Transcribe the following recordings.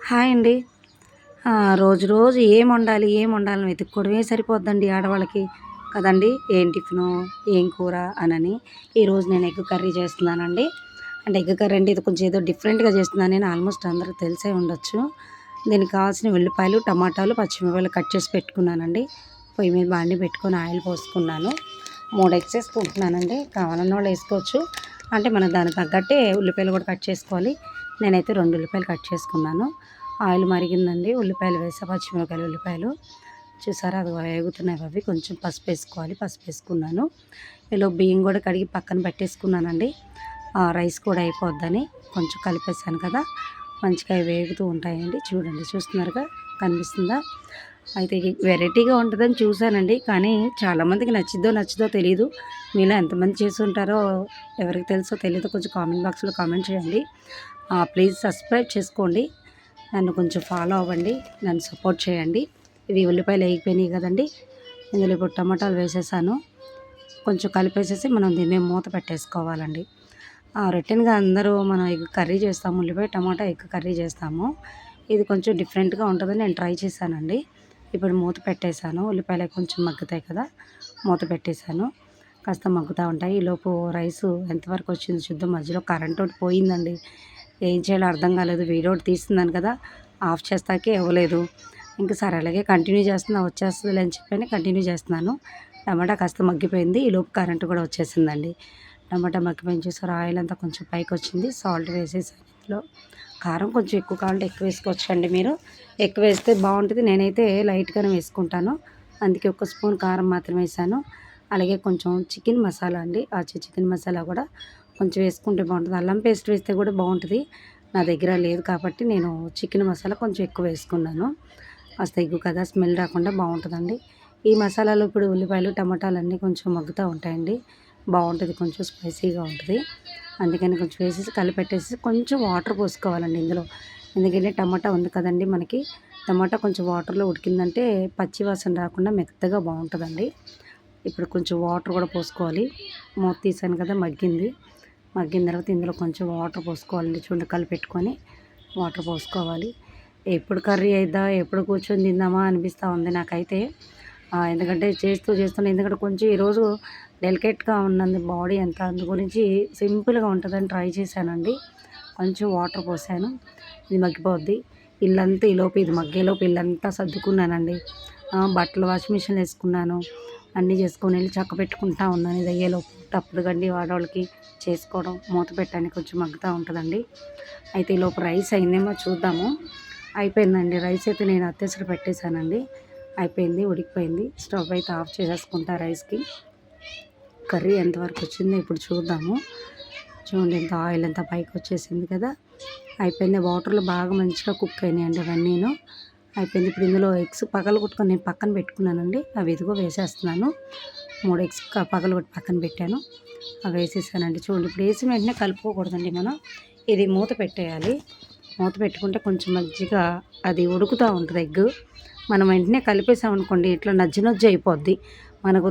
Hi అండి. రోజు రోజు ఏం వండాలని వెతుక్కోవడమే సరిపోద్దండి ఆడవాళ్ళకి కదండీ! ఏం టిఫిను, ఏం కూర అనని. ఈరోజు నేను ఎగ్ కర్రీ చేస్తున్నానండి. అంటే ఎగ్ కర్రీ అంటే ఇది కొంచెం ఏదో డిఫరెంట్‌గా చేస్తున్నానని ఆల్మోస్ట్ అందరికి తెలిసే ఉండొచ్చు. దీనికి కావాల్సిన ఉల్లిపాయలు, టమాటాలు, పచ్చిమిరపకాయలు కట్ చేసి పెట్టుకున్నానండి. పొయ్యి మీద బాండీ పెట్టుకొని ఆయిల్ పోసుకున్నాను. 3 ఎగ్స్ ఏసుకుంటున్నానండి. కావాలన్నోళ్ళు ఏసుకోవచ్చు. అంటే మనం దానికి తగ్గట్టే ఉల్లిపాయలు కూడా కట్ చేసుకోవాలి. నేనైతే 2 ఉల్లిపాయలు కట్ చేసుకున్నాను. ఆయిల్ మరిగిందండి. ఉల్లిపాయలు వేసా, పచ్చిమిరపకాయలు, ఉల్లిపాయలు చూసారా అది వేగుతున్నాయి. అవి కొంచెం పసుపు వేసుకోవాలి. పసుపు వేసుకున్నాను. ఈలోపు బియ్యం కూడా కడిగి పక్కన పెట్టేసుకున్నానండి. రైస్ కూడా అయిపోద్దని కొంచెం కలిపేసాను కదా, మంచిగా వేగుతూ ఉంటాయండి. చూడండి, చూస్తున్నారుగా, కనిపిస్తుందా? అయితే వెరైటీగా ఉంటుందని చూశానండి, కానీ చాలామందికి నచ్చిద్దో తెలీదు. మీలో ఎంతమంది చేసి ఉంటారో ఎవరికి తెలుసో తెలీదు, కొంచెం కామెంట్ బాక్స్లో కామెంట్ చేయండి. ప్లీజ్ సబ్స్క్రైబ్ చేసుకోండి, నన్ను కొంచెం ఫాలో అవ్వండి, నన్ను సపోర్ట్ చేయండి. ఇవి ఉల్లిపాయలు వేగిపోయినాయి కదండి, ఇందులో ఇప్పుడు టమాటాలు వేసేసాను. కొంచెం కలిపేసేసి మనం దీన్ని మూత పెట్టేసుకోవాలండి. రొటీన్గా అందరూ మనం ఎగ్ కర్రీ చేస్తాము, ఉల్లిపాయ టమాటా ఎగ్ కర్రీ చేస్తాము. ఇది కొంచెం డిఫరెంట్గా ఉంటుందని నేను ట్రై చేశానండి. ఇప్పుడు మూత పెట్టేశాను. ఉల్లిపాయలు కొంచెం మగ్గుతాయి కదా, మూత పెట్టేశాను. కాస్త మగ్గుతూ ఉంటాయి. ఈలోపు రైసు ఎంతవరకు వచ్చిందో చూద్దాం. మధ్యలో కరెంట్ ఒకటి పోయిందండి, ఏం చేయాలో అర్థం కాలేదు. వీడియో ఒకటి తీస్తున్నాను కదా, ఆఫ్ చేస్తాకే ఇవ్వలేదు. ఇంకా సరే అలాగే కంటిన్యూ చేస్తున్నా, వచ్చేస్తుందిలే అని చెప్పని కంటిన్యూ చేస్తున్నాను. టమాటా కాస్త మగ్గిపోయింది. ఈలోపు కరెంట్ కూడా వచ్చేసిందండి. టమాటా మగ్గిపోయింది చూసారు, ఆయిల్ అంతా కొంచెం పైకి వచ్చింది. సాల్ట్ వేసేసాను. ఇందులో కారం కొంచెం ఎక్కువ కావాలంటే ఎక్కువ వేసుకోవచ్చండి. మీరు ఎక్కువ వేస్తే బాగుంటుంది. నేనైతే లైట్గానే వేసుకుంటాను, అందుకే 1 స్పూన్ కారం మాత్రమే వేసాను. అలాగే కొంచెం చికెన్ మసాలా అండి, చికెన్ మసాలా కూడా కొంచెం వేసుకుంటే బాగుంటుంది. అల్లం పేస్ట్ వేస్తే కూడా బాగుంటుంది. నా దగ్గర లేదు కాబట్టి నేను చికెన్ మసాలా కొంచెం ఎక్కువ వేసుకున్నాను. కాస్త ఎగ్గు కదా, స్మెల్ రాకుండా బాగుంటుందండి. ఈ మసాలాలో ఇప్పుడు ఉల్లిపాయలు టమాటాలు అన్నీ కొంచెం మగ్గుతూ ఉంటాయండి, బాగుంటుంది, కొంచెం స్పైసీగా ఉంటుంది. అందుకని కొంచెం వేసేసి కలిపెట్టేసి కొంచెం వాటర్ పోసుకోవాలండి ఇందులో. ఎందుకంటే టమాటా ఉంది కదండి మనకి, టమాటా కొంచెం వాటర్లో ఉడికిందంటే పచ్చి వాసన రాకుండా మెత్తగా బాగుంటుందండి. ఇప్పుడు కొంచెం వాటర్ కూడా పోసుకోవాలి. మూత తీసాను కదా, మగ్గిన తర్వాత ఇందులో కొంచెం వాటర్ పోసుకోవాలండి. చూడండి, కలిపెట్టుకొని వాటర్ పోసుకోవాలి. ఎప్పుడు కర్రీ అయిద్దా, ఎప్పుడు కూర్చొని తిందామా అనిపిస్తూ ఉంది నాకైతే. ఎందుకంటే చేస్తున్నా, ఎందుకంటే కొంచెం ఈరోజు డెలికేట్గా ఉన్నది బాడీ అంతా, అందు గురించి సింపుల్గా ఉంటుందని ట్రై చేశానండి. కొంచెం వాటర్ పోసాను, ఇది మగ్గిపోద్ది. ఇల్లంతా ఈలోపు ఇది మగ్గేలోపు ఇల్లంతా సర్దుకున్నానండి. బట్టలు వాషింగ్ మిషన్లో వేసుకున్నాను, అన్నీ చేసుకొని వెళ్ళి చక్క పెట్టుకుంటా ఉన్నాను. ఇది అయ్యేలోపు తప్పుడు గండి వాడవాళ్ళకి చేసుకోవడం, మూత పెట్టడానికి కొంచెం మగ్గుతూ ఉంటుందండి. అయితే ఈలోపు రైస్ అయిందేమో చూద్దాము. అయిపోయిందండి రైస్ అయితే, నేను అత్తేసరి పెట్టేశానండి. అయిపోయింది, ఉడికిపోయింది. స్టవ్ అయితే ఆఫ్ చేసేసుకుంటా. రైస్కి కర్రీ ఎంతవరకు వచ్చిందో ఇప్పుడు చూద్దాము. చూడండి, ఎంత ఆయిల్ ఎంత పైకి వచ్చేసింది కదా, అయిపోయింది. వాటర్లో బాగా మంచిగా కుక్ అయినాయండి అవన్నీను. అయిపోయింది. ఇప్పుడు ఇందులో ఎగ్స్ పగలగొట్టుకొని నేను పక్కన పెట్టుకున్నానండి, అవి ఇదిగో వేసేస్తున్నాను. 3 ఎగ్స్ పగలగొట్టి పక్కన పెట్టాను, అవి వేసేసానండి. చూడండి, ఇప్పుడు వేసిన వెంటనే కలుపుకోకూడదండి మనం, ఇది మూత పెట్టేయాలి. మూత పెట్టుకుంటే కొంచెం మంచిగా అది ఉడుకుతూ ఉంటుంది ఎగ్. మనం వెంటనే కలిపేసామనుకోండి ఇట్లా నజ్జి అయిపోద్ది, మనకు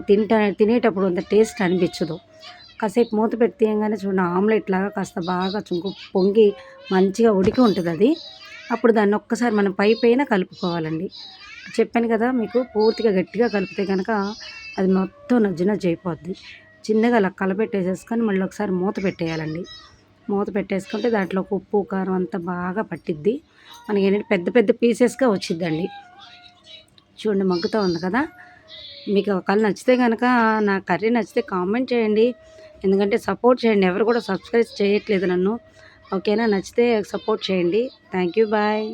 తినేటప్పుడు అంత టేస్ట్ అనిపించదు. కాసేపు మూత పెట్టి తీయంగానే చూడండి, ఆమ్లెట్ లాగా కాస్త బాగా పొంగి మంచిగా ఉడికి ఉంటుంది అది. అప్పుడు దాన్ని ఒక్కసారి మనం పైన కలుపుకోవాలండి. చెప్పాను కదా మీకు, పూర్తిగా గట్టిగా కలిపితే కనుక అది మొత్తం నజ్జి అయిపోద్ది. చిన్నగా అలా కలపెట్టేసేసుకొని మళ్ళీ ఒకసారి మూత పెట్టేయాలండి. మూత పెట్టేసుకుంటే దాంట్లో ఉప్పు కారం అంతా బాగా పట్టిద్ది. మనకి ఏంటంటే పెద్ద పెద్ద పీసెస్గా వచ్చిద్దండి. చూడండి, మగ్గుతూ ఉంది కదా. మీకు ఒకవేళ నచ్చితే కనుక, నా కర్రీ నచ్చితే కామెంట్ చేయండి, ఎందుకంటే సపోర్ట్ చేయండి. ఎవరు కూడా సబ్స్క్రైబ్ చేయట్లేదు నన్ను. ఓకేనా, నచ్చితే సపోర్ట్ చేయండి. Thank you, bye.